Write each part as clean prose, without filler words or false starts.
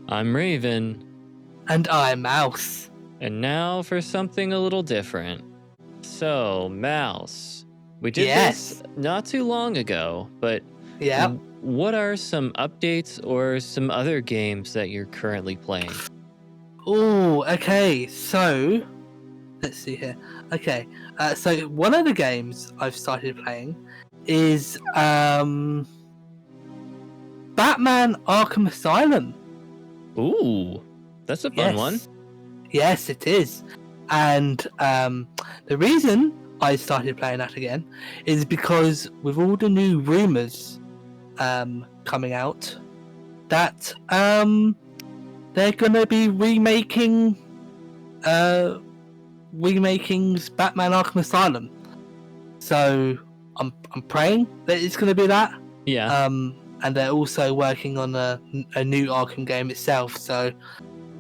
I'm Raven, And I'm Mouse. and now for something a little different. So, Mouse, we did this Yes. not too long ago, but Yep. what are some updates or some other games that you're currently playing? Oh, okay. So, let's see here. Okay. So one of the games I've started playing is Batman Arkham Asylum. Ooh, that's a fun one. Yes, it is. And the reason I started playing that again is because with all the new rumors coming out that they're gonna be remaking Batman Arkham Asylum. So I'm praying that it's gonna be that. Yeah. And they're also working on a new Arkham game itself. So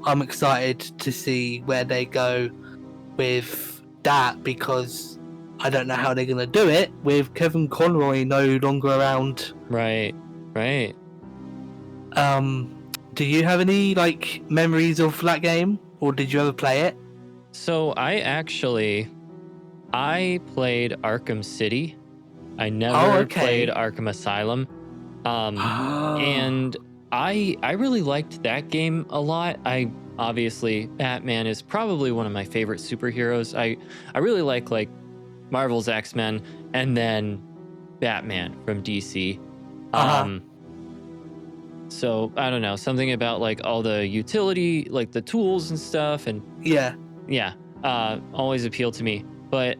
I'm excited to see where they go with that, because I don't know how they're gonna do it with Kevin Conroy no longer around. Right. Do you have any memories of that game, or did you ever play it? So I played Arkham City. I never played Arkham Asylum. And I really liked that game a lot. Obviously Batman is probably one of my favorite superheroes. I really like Marvel's X-Men and then Batman from DC. So I don't know, something about all the utility, the tools and stuff, and always appealed to me. But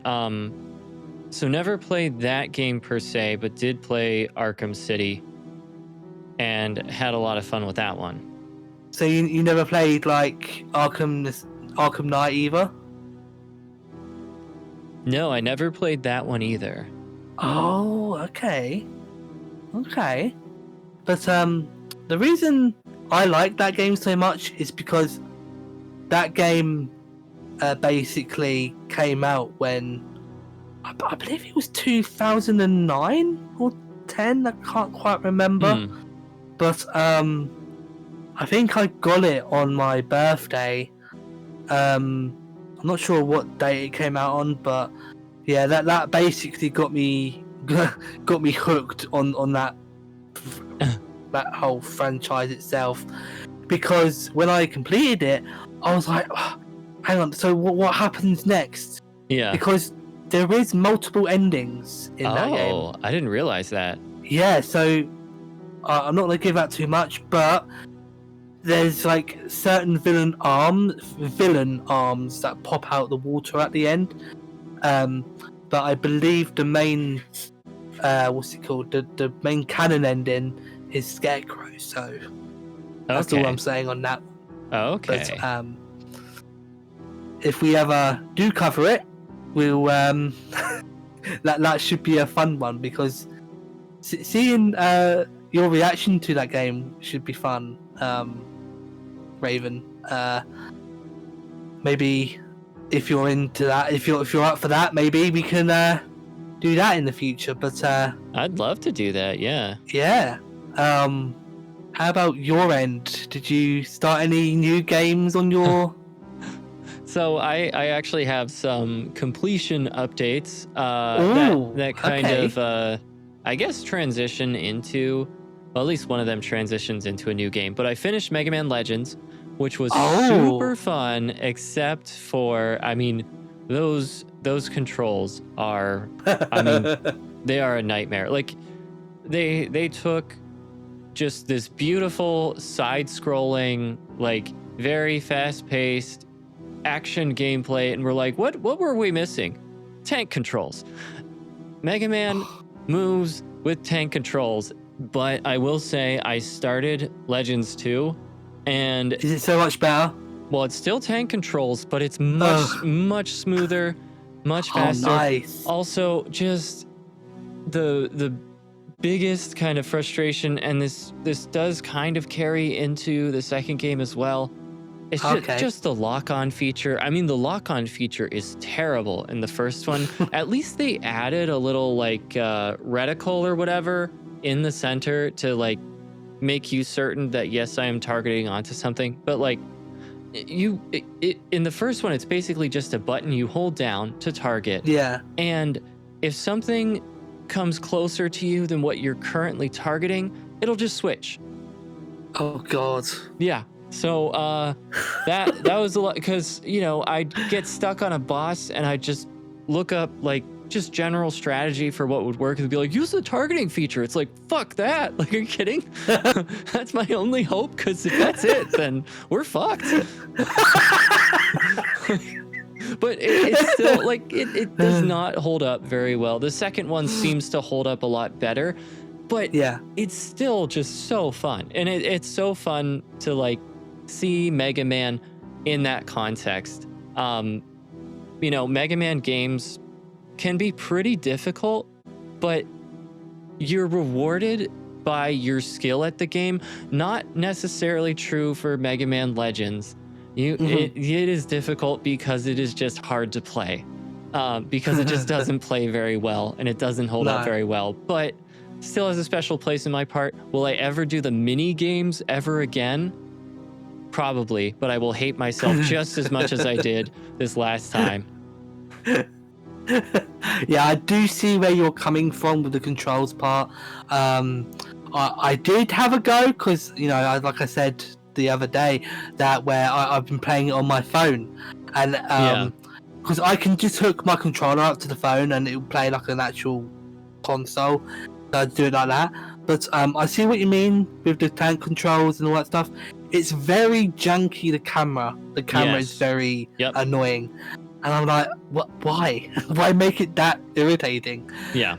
so never played that game per se, but did play Arkham City and had a lot of fun with that one. So you never played Arkham Knight either? No, I never played that one either. Oh, okay. But the reason I like that game so much is because that game basically came out when I believe it was 2009 or 10. I can't quite remember. But I think I got it on my birthday. I'm not sure what date it came out on, but yeah, that basically got me hooked on that whole franchise itself. Because when I completed it, I was like, oh, hang on, so what happens next? Yeah. Because there is multiple endings in that game. Oh, I didn't realize that. Yeah, so I'm not going to give out too much, but there's certain villain arms that pop out the water at the end. But I believe the main the main canon ending is Scarecrow. So that's all I'm saying on that. Okay. But if we ever do cover it, we'll that should be a fun one, because seeing your reaction to that game should be fun. Raven, maybe if you're into that, if you're up for that, maybe we can do that in the future. But I'd love to do that. Yeah. How about your end? Did you start any new games on your? So I actually have some completion updates that kind of I guess transition into, well, at least one of them transitions into a new game. But I finished Mega Man Legends, which was super fun, except for, those controls are, they are a nightmare. They took just this beautiful side-scrolling, very fast-paced action gameplay, and we're like, what were we missing? Tank controls. Mega Man moves with tank controls. But I will say I started Legends 2, and is it so much better? Well, it's still tank controls, but it's much smoother, much faster. Nice. Also, just the biggest kind of frustration, and this does kind of carry into the second game as well. It's just the lock-on feature. The lock-on feature is terrible in the first one. At least they added a little reticle or whatever in the center to make you certain that yes, I am targeting onto something. But like in the first one, it's basically just a button you hold down to target. Yeah. And if something comes closer to you than what you're currently targeting, it'll just switch. Oh God. Yeah. So that was a lot, because I'd get stuck on a boss and I'd just look up like just general strategy for what would work and be like, use the targeting feature. It's like, fuck that. Like, are you kidding? That's my only hope, because if that's it, then we're fucked. But it's still like it does not hold up very well. The second one seems to hold up a lot better, but yeah, it's still just so fun. And it's so fun to like see Mega Man in that context. Mega Man games can be pretty difficult, but you're rewarded by your skill at the game. Not necessarily true for Mega Man Legends. It is difficult because it is just hard to play, because it just doesn't play very well and it doesn't hold up very well, but still has a special place in my heart. Will I ever do the mini games ever again? Probably, but I will hate myself just as much as I did this last time. Yeah, I do see where you're coming from with the controls part. I did have a go because, like I said the other day, that where I've been playing it on my phone, and because I can just hook my controller up to the phone and it'll play like an actual console. So I do it like that. But I see what you mean with the tank controls and all that stuff. It's very janky. The camera is very annoying, and I'm like, what? Why? Why make it that irritating? Yeah.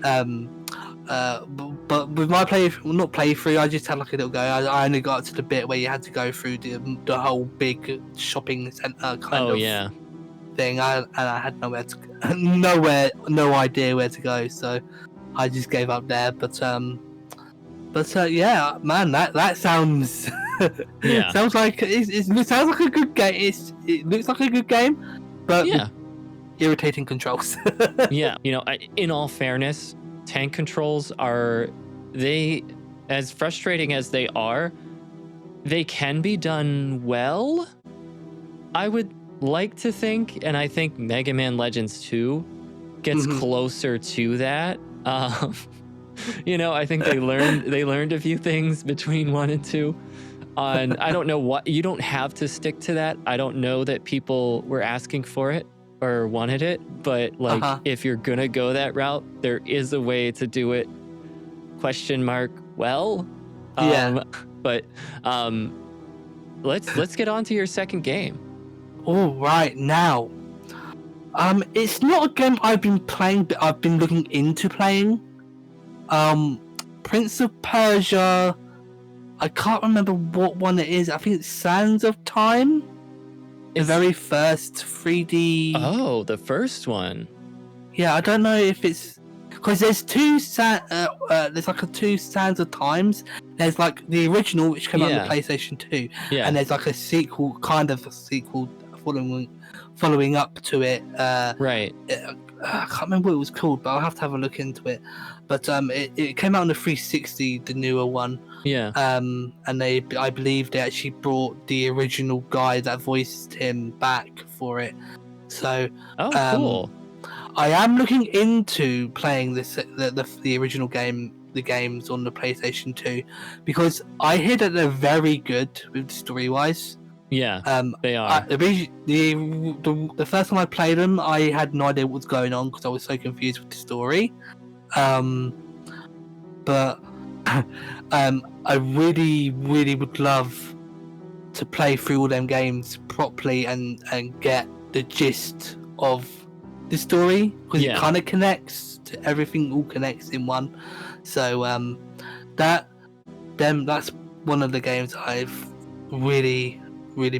But with my playthrough, I just had like a little go. I only got to the bit where you had to go through the whole big shopping center kind of thing. I had no idea where to go, so I just gave up there. But yeah, man, that sounds sounds like it sounds like a good game. It looks like a good game, but irritating controls. Yeah, in all fairness, tank controls as frustrating as they are, they can be done well, I would like to think, and I think Mega Man Legends 2 gets closer to that. I think they learned a few things between 1 and 2. I don't know what, you don't have to stick to that. I don't know that people were asking for it or wanted it, but if you're gonna go that route, there is a way to do it. ? Well, but let's get on to your second game. All right, now, it's not a game I've been playing, but I've been looking into playing. Prince of Persia. I can't remember what one it is. I think it's Sands of Time. The very first 3D. Oh, the first one. Yeah, I don't know if it's because there's there's like two Sands of Times. There's like the original, which came out on the PlayStation 2, and there's like a sequel following up to it. Right. I can't remember what it was called, but I'll have to have a look into it. But it came out on the 360, the newer one. Yeah. And I believe they actually brought the original guy that voiced him back for it. So cool. I am looking into playing the original game, the games on the PlayStation 2, because I hear that they're very good with story wise. Yeah, they are. The first time I played them, I had no idea what was going on because I was so confused with the story. But I really, really would love to play through all them games properly and get the gist of the story, because it kind of connects to everything, all connects in one. So that's one of the games I've really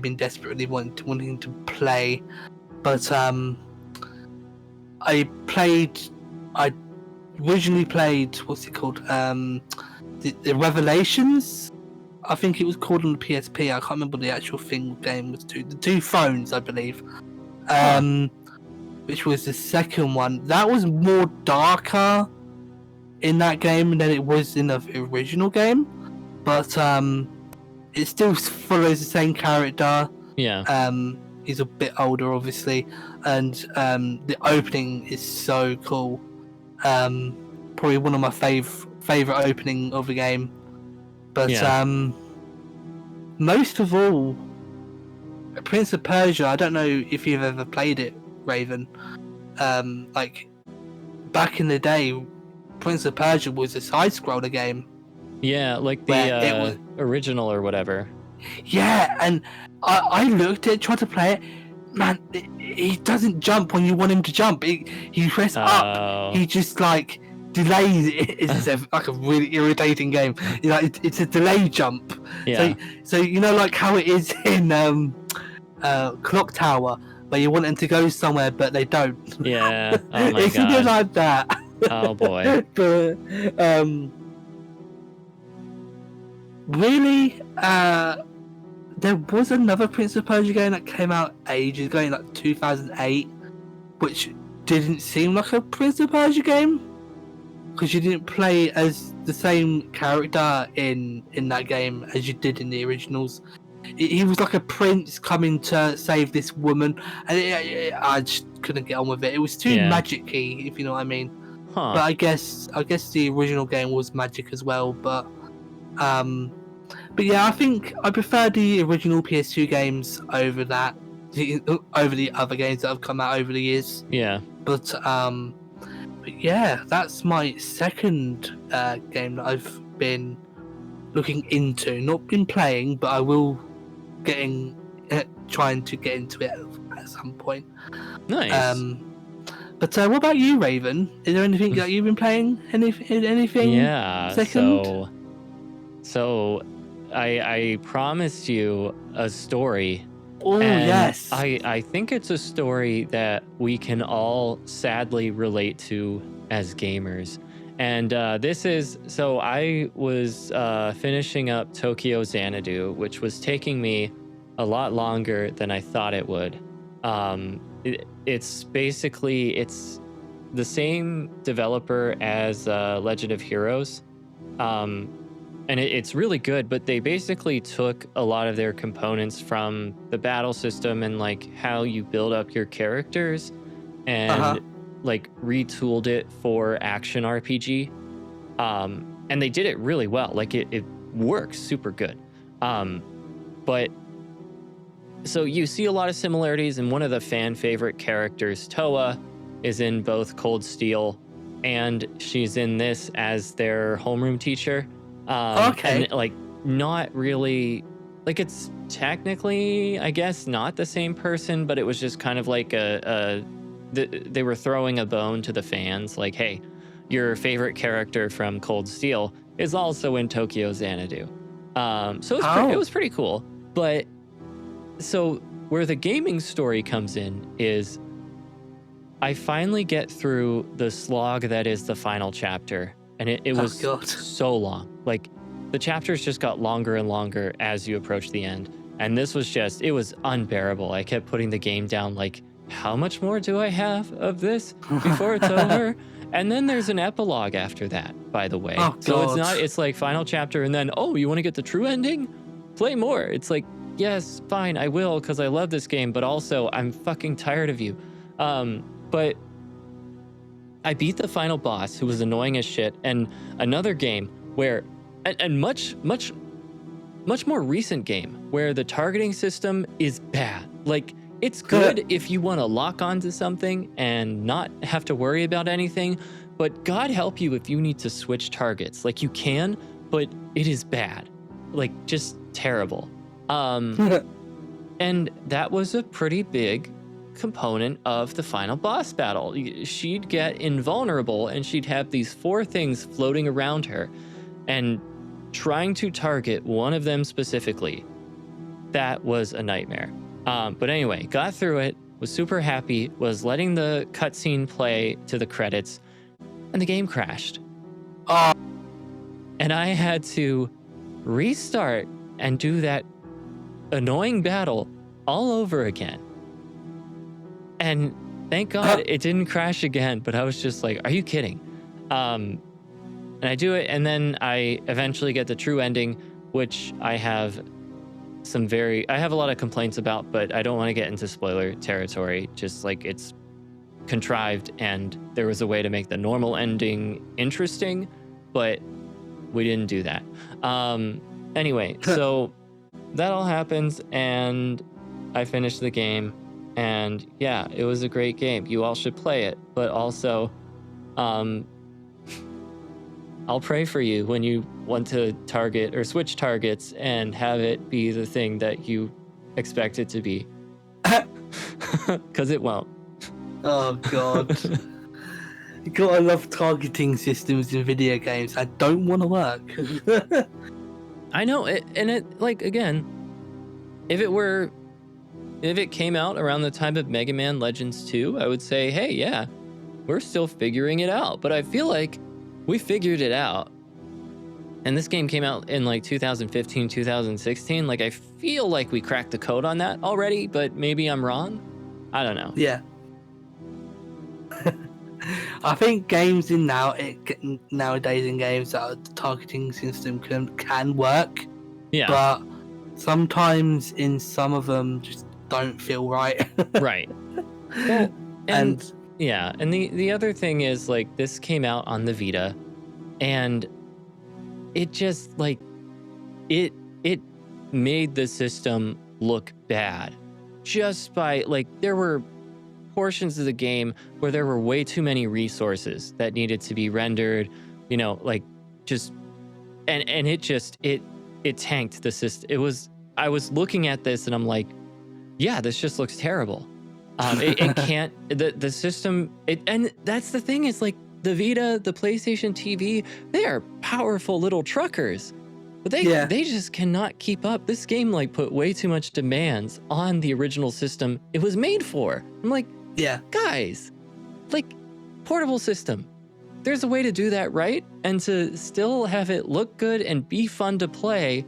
been desperately wanting to play. But I originally played, what's it called, the Revelations, I think it was called, on the PSP. I can't remember the actual game was. The Two Thrones, I believe, which was the second one. That was more darker in that game than it was in the original game, but it still follows the same character. Yeah. He's a bit older, obviously, and the opening is so cool. Probably one of my favorite opening of the game. But most of all, Prince of Persia. I don't know if you've ever played it, Raven. Like back in the day, Prince of Persia was a side-scroller game. Yeah, like the original or whatever. Yeah, and I looked at it, tried to play it. Man, he doesn't jump when you want him to jump. He press up. He just like delays it. It's like a really irritating game. It's a delay jump. Yeah. So you know, like how it is in Clock Tower, where you want them to go somewhere but they don't. Yeah. Oh my it's god. a bit like that. Oh boy. But really, there was another Prince of Persia game that came out ages ago, in like 2008, which didn't seem like a Prince of Persia game, because you didn't play as the same character in that game as you did in the originals. He was like a prince coming to save this woman, and I just couldn't get on with it. It was too magic-y, if you know what I mean. Huh. But I guess the original game was magic as well. But yeah, I think I prefer the original PS2 games over the other games that have come out over the years. Yeah. But yeah, that's my second game that I've been looking into. Not been playing, but I will trying to get into it at some point. Nice. But what about you, Raven? Is there anything that you've been playing? Anything? Yeah. Second? So I promised you a story. Oh, yes. I think it's a story that we can all sadly relate to as gamers. And so I was finishing up Tokyo Xanadu, which was taking me a lot longer than I thought it would. It's the same developer as Legend of Heroes. And it's really good, but they basically took a lot of their components from the battle system and like how you build up your characters and like retooled it for action RPG. And they did it really well. Like it works super good. But so you see a lot of similarities, and one of the fan favorite characters, Toa, is in both Cold Steel, and she's in this as their homeroom teacher. Okay. And like not really, like it's technically, I guess, not the same person, but it was just kind of like they were throwing a bone to the fans, like, hey, your favorite character from Cold Steel is also in Tokyo Xanadu. So it was pretty cool. But so where the gaming story comes in is I finally get through the slog that is the final chapter. And it was so long. Like the chapters just got longer and longer as you approach the end. And this was it was unbearable. I kept putting the game down like, how much more do I have of this before it's over? And then there's an epilogue after that, by the way. Oh, so it's like final chapter and then, oh, you want to get the true ending? Play more. It's like, yes, fine, I will, because I love this game, but also I'm fucking tired of you. But I beat the final boss, who was annoying as shit, and another game where, and much more recent game, where the targeting system is bad. Like, it's good if you want to lock onto something and not have to worry about anything, but God help you if you need to switch targets. Like, you can, but it is bad. Like, just terrible. And that was a pretty big component of the final boss battle. She'd get invulnerable and she'd have these 4 things floating around her, and trying to target one of them specifically, that was a nightmare. But anyway, got through it, was super happy, was letting the cutscene play to the credits, and the game crashed. And I had to restart and do that annoying battle all over again. And thank God it didn't crash again, but I was just like, are you kidding? And I do it, and then I eventually get the true ending, which I have I have a lot of complaints about, but I don't want to get into spoiler territory. Just like it's contrived, and there was a way to make the normal ending interesting, but we didn't do that. Anyway, so that all happens, and I finished the game, and yeah, it was a great game. You all should play it, but also, I'll pray for you when you want to target or switch targets and have it be the thing that you expect it to be. Because it won't. Oh, God. You gotta love targeting systems in video games. I don't want to work. I know, again, if it came out around the time of Mega Man Legends 2, I would say, hey, yeah, we're still figuring it out. But I feel like we figured it out. And this game came out in like 2015, 2016. Like, I feel like we cracked the code on that already, but maybe I'm wrong. I don't know. Yeah. I think nowadays in games that the targeting system can work. Yeah. But sometimes in some of them just don't feel right. Right. Well, and yeah, and the other thing is, like, this came out on the Vita, and it just, like, it made the system look bad just by, like, there were portions of the game where there were way too many resources that needed to be rendered, like, just, and it tanked the system. I was looking at this and I'm like, yeah, this just looks terrible. It can't, the system, and that's the thing, is like the Vita, the PlayStation TV, they are powerful little truckers, but they just cannot keep up. This game, like, put way too much demands on the original system it was made for. I'm like, yeah, guys, like, portable system, there's a way to do that, right? And to still have it look good and be fun to play.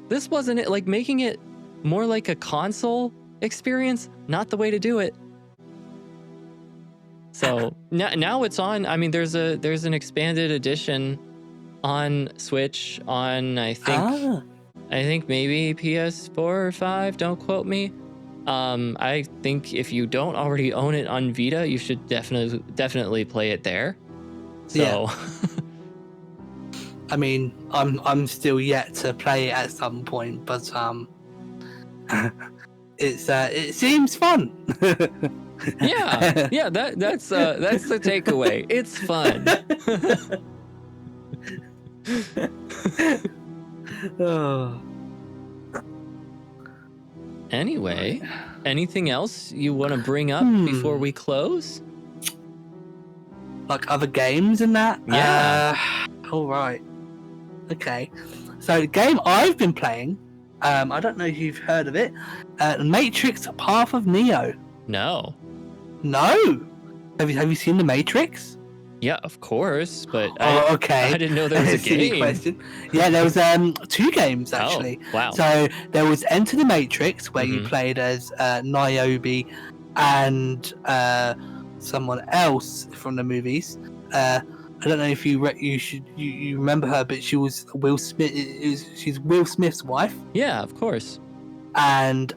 This wasn't it. Like, making it more like a console experience, not the way to do it. So now it's on. I mean, there's an expanded edition on Switch, on I think maybe PS4 or 5. Don't quote me. I think if you don't already own it on Vita, you should definitely play it there. So, yeah. I mean, I'm still yet to play it at some point, but it seems fun. yeah, that's the takeaway. It's fun. Oh. Anyway, anything else you want to bring up before we close? Like other games and that? Yeah. All right. Okay. So the game I've been playing, I don't know if you've heard of it, Matrix Path of Neo. No. No? Have you seen The Matrix? Yeah, of course, but okay. I didn't know there was a game. Question. Yeah, there was 2 games actually. Oh, wow. So there was Enter the Matrix, where you played as Niobe and someone else from the movies. I don't know if you remember her, but she was Will Smith. She's Will Smith's wife. Yeah, of course. And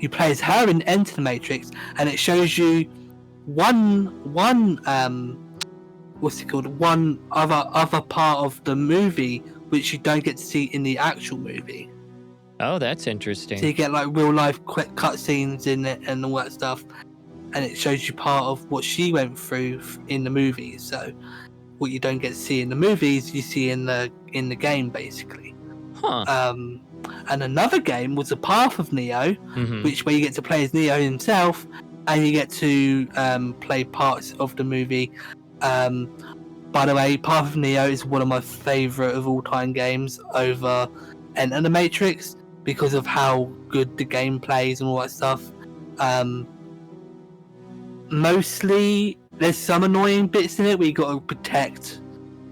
you play as her in Enter the Matrix, and it shows you one what's it called? One other part of the movie which you don't get to see in the actual movie. Oh, that's interesting. So you get like real life quick cutscenes in it and all that stuff, and it shows you part of what she went through in the movies. So what you don't get to see in the movies, you see in the game, basically. Huh. And another game was The Path of Neo, which where you get to play as Neo himself, and you get to play parts of the movie. By the way, Path of Neo is one of my favourite of all time games over Enter the Matrix, because of how good the game plays and all that stuff. Mostly, there's some annoying bits in it where you got to protect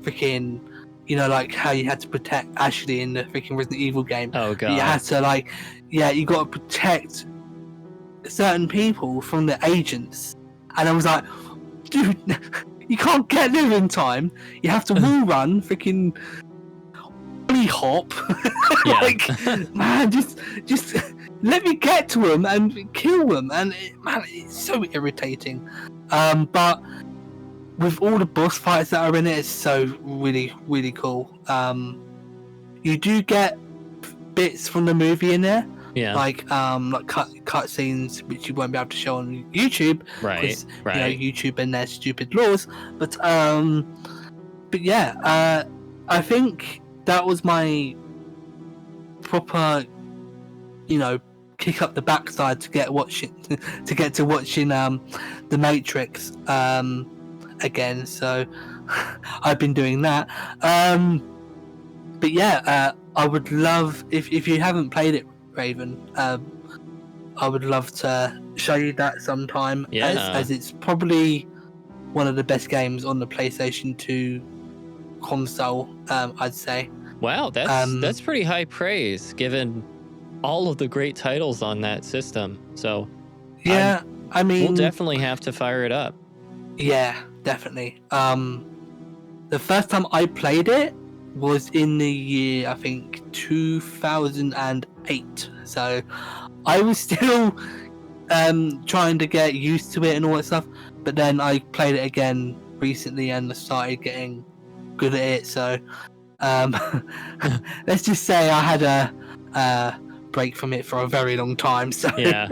freaking, like how you had to protect Ashley in the freaking Resident Evil game. Oh god. You had to you got to protect certain people from the agents, and I was like, dude, you can't get there in time. You have to wall run freaking tree hop. Yeah. Like, man, just let me get to him and kill them, and man, it's so irritating. But with all the boss fights that are in it, it's so really, really cool. You do get bits from the movie in there, Yeah. like cut scenes which you won't be able to show on YouTube, Right. Right. you know, YouTube and their stupid laws. But yeah, I think that was my proper, you know, kick up the backside to get to watching the Matrix again. So I've been doing that. But yeah, I would love if you haven't played it, Raven. I would love to show you that sometime. Yeah. As it's probably one of the best games on the PlayStation 2 console. I'd say. Wow, that's pretty high praise given all of the great titles on that system. So yeah, I mean, we'll definitely have to fire it up. Yeah, definitely. The first time I played it was in the year, I think, 2008. So I was still trying to get used to it and all that stuff. But then I played it again recently and started getting good at it. So let's just say I had a break from it for a very long time. So Yeah.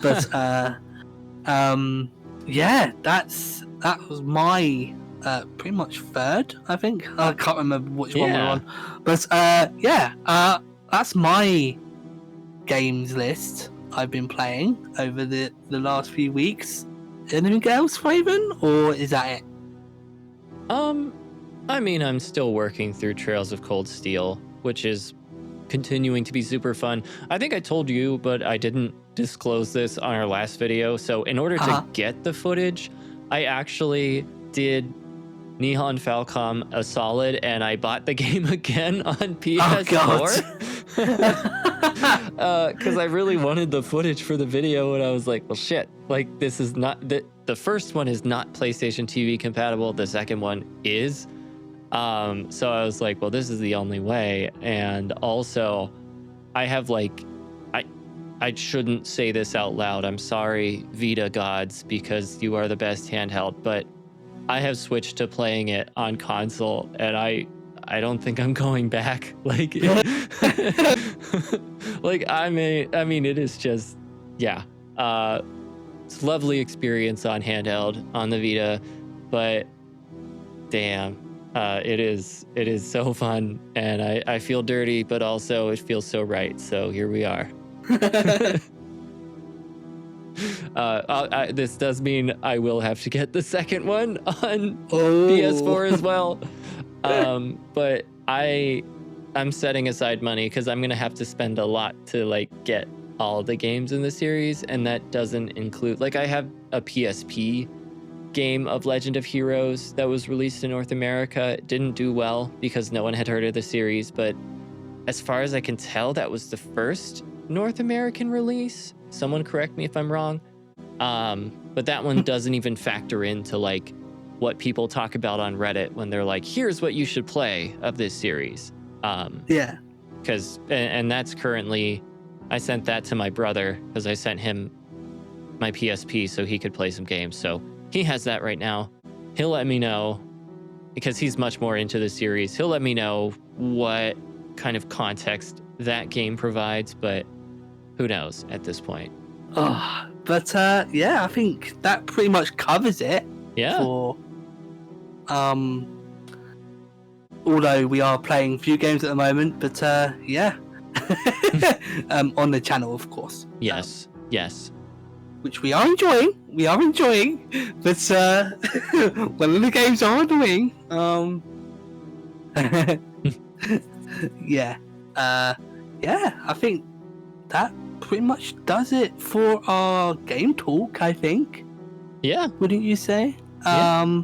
but yeah, that was my pretty much third, I think. I can't remember which one we're on. But yeah, that's my games list I've been playing over the last few weeks. Anything else, Raven, or is that it? I mean, I'm still working through Trails of Cold Steel, which is continuing to be super fun. I think I told you, but I didn't disclose this on our last video. So in order to get the footage, I actually did Nihon Falcom a solid, and I bought the game again on PS4. Because I really wanted the footage for the video, and I was like, well, shit, like this is not the first one is not PlayStation TV compatible. The second one is. So I was like, well, this is the only way. And also I have like, I shouldn't say this out loud. I'm sorry, Vita gods, because you are the best handheld, but I have switched to playing it on console, and I don't think I'm going back. Like, like I mean, it is just, yeah. It's a lovely experience on handheld on the Vita, but damn. It is so fun, and I feel dirty, but also it feels so right. So here we are. This does mean I will have to get the second one on PS4 as well. But I'm setting aside money because I'm gonna have to spend a lot to like get all the games in the series, and that doesn't include, like, I have a PSP game of Legend of Heroes that was released in North America. It didn't do well because no one had heard of the series, but as far as I can tell, that was the first North American release. Someone correct me if I'm wrong. But that one doesn't even factor into like what people talk about on Reddit when they're like, here's what you should play of this series. Yeah. Because, and that's currently, I sent that to my brother because I sent him my PSP so he could play some games. So he has that right now. He'll let me know, because he's much more into the series. He'll let me know what kind of context that game provides, but who knows at this point. But yeah, I think that pretty much covers it. Yeah. For although we are playing a few games at the moment, but yeah. On the channel, of course. Yes. Yes. Which we are enjoying. But one of the games are annoying. Yeah. Yeah, I think that pretty much does it for our game talk, I think. Yeah. Wouldn't you say? Yeah.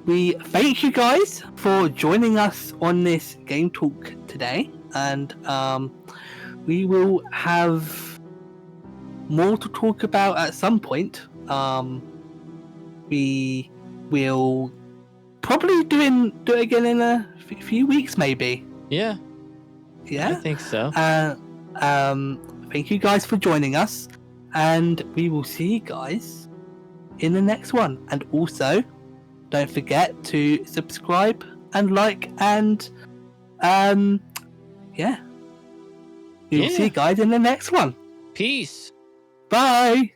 We thank you guys for joining us on this game talk today, and we will have more to talk about at some point. We will probably do it again in a few weeks maybe. Yeah, Yeah. I think so. Thank you guys for joining us, and we will see you guys in the next one. And also, don't forget to subscribe and like, and yeah, we will see you guys in the next one. Peace. Bye.